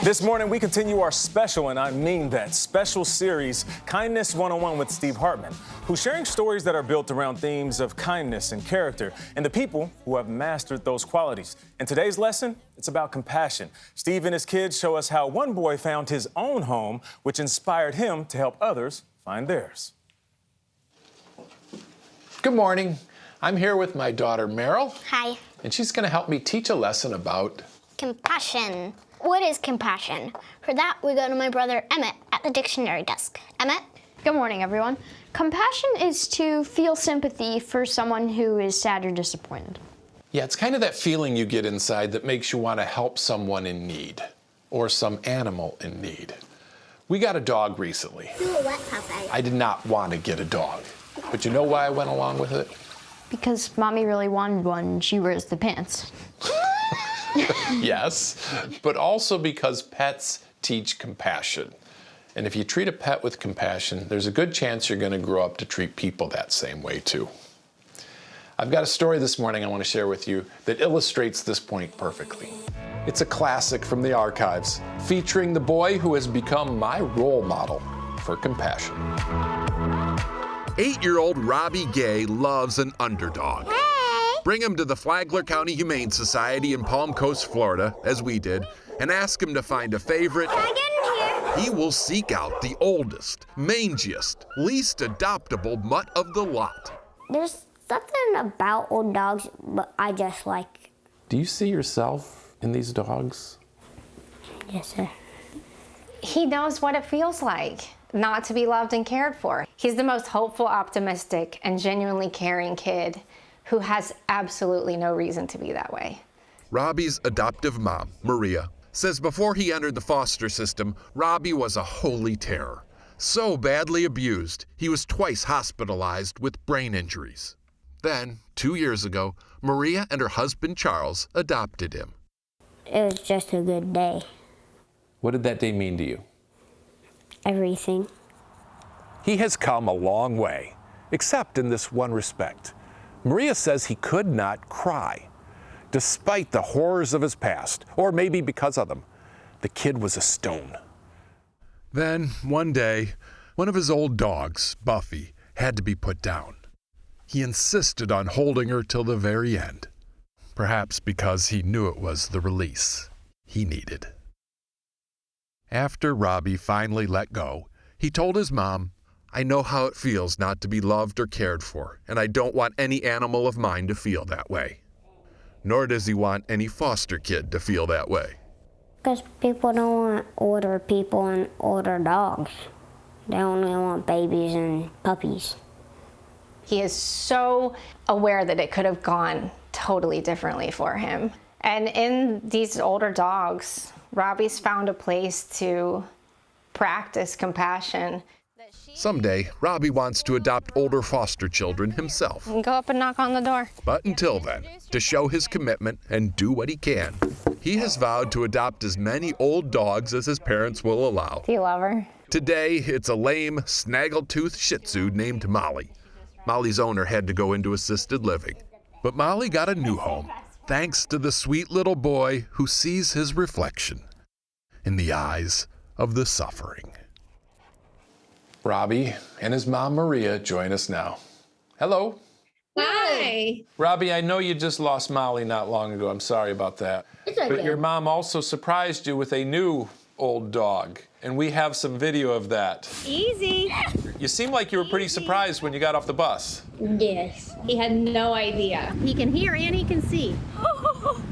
This morning, we continue our special, and I mean that, special series, Kindness 101 with Steve Hartman, who's sharing stories that are built around themes of kindness and character and the people who have mastered those qualities. And today's lesson, it's about compassion. Steve and his kids show us how one boy found his own home, which inspired him to help others find theirs. Good morning. I'm here with my daughter, Meryl. Hi. And she's going to help me teach a lesson about compassion. What is compassion? For that, we go to my brother Emmett at the dictionary desk. Emmett? Good morning, everyone. Compassion is to feel sympathy for someone who is sad or disappointed. Yeah, it's kind of that feeling you get inside that makes you want to help someone in need or some animal in need. We got a dog recently. What, Papa? I did not want to get a dog, but you know why I went along with it? Because Mommy really wanted one and she wears the pants. Yes, but also because pets teach compassion. And if you treat a pet with compassion, there's a good chance you're going to grow up to treat people that same way too. I've got a story this morning I want to share with you that illustrates this point perfectly. It's a classic from the archives, featuring the boy who has become my role model for compassion. 8-year-old Robbie Gay loves an underdog. Bring him to the Flagler County Humane Society in Palm Coast, Florida, as we did, and ask him to find a favorite. Can I get in here? He will seek out the oldest, mangiest, least adoptable mutt of the lot. There's something about old dogs, but I just like. Do you see yourself in these dogs? Yes, sir. He knows what it feels like not to be loved and cared for. He's the most hopeful, optimistic, and genuinely caring kid who has absolutely no reason to be that way. Robbie's adoptive mom, Maria, says before he entered the foster system, Robbie was a holy terror. So badly abused, he was twice hospitalized with brain injuries. Then, 2 years ago, Maria and her husband Charles adopted him. It was just a good day. What did that day mean to you? Everything. He has come a long way, except in this one respect. Maria says he could not cry, despite the horrors of his past, or maybe because of them. The kid was a stone. Then, one day, one of his old dogs, Buffy, had to be put down. He insisted on holding her till the very end, perhaps because he knew it was the release he needed. After Robbie finally let go, he told his mom, "I know how it feels not to be loved or cared for, and I don't want any animal of mine to feel that way." Nor does he want any foster kid to feel that way. Because people don't want older people and older dogs. They only want babies and puppies. He is so aware that it could have gone totally differently for him. And in these older dogs, Robbie's found a place to practice compassion. Someday, Robbie wants to adopt older foster children himself. Go up and knock on the door. But until then, to show his commitment and do what he can, he has vowed to adopt as many old dogs as his parents will allow. Do you love her? Today, it's a lame, snaggletooth Shih Tzu named Molly. Molly's owner had to go into assisted living. But Molly got a new home, thanks to the sweet little boy who sees his reflection in the eyes of the suffering. Robbie and his mom, Maria, join us now. Hello. Hi. Robbie, I know you just lost Molly not long ago. I'm sorry about that. It's okay. But your mom also surprised you with a new old dog, and we have some video of that. Easy. You seem like you were pretty surprised when you got off the bus. Yes. He had no idea. He can hear and he can see.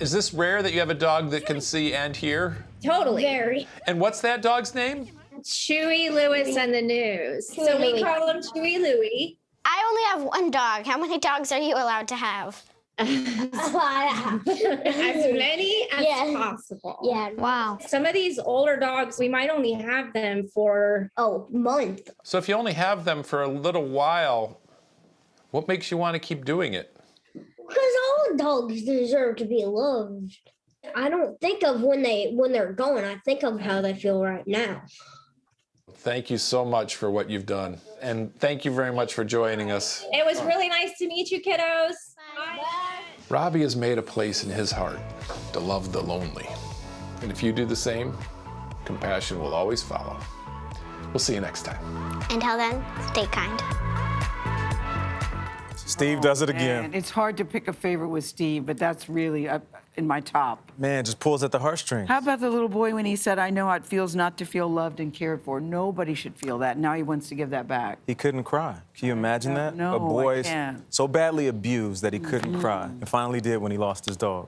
Is this rare that you have a dog that can see and hear? Totally. Very. And what's that dog's name? Chewy Lewis and the News. So we Louie. call him Chewy Louie. I only have one dog. How many dogs are you allowed to have? As many as possible. Yeah. Wow. Some of these older dogs, we might only have them for Month. So if you only have them for a little while, what makes you want to keep doing it? Because all dogs deserve to be loved. I don't think of when they're going. I think of how they feel right now. Thank you so much for what you've done. And thank you very much for joining us. It was really nice to meet you, kiddos. Bye. Robbie has made a place in his heart to love the lonely. And if you do the same, compassion will always follow. We'll see you next time. Until then, stay kind. Steve does it again. Man, it's hard to pick a favorite with Steve, but that's really up in my top. Man, just pulls at the heartstrings. How about the little boy when he said, I know how it feels not to feel loved and cared for. Nobody should feel that. Now he wants to give that back. He couldn't cry. Can you imagine that? No, A boy I can't. so badly abused that he couldn't cry, and finally did when he lost his dog.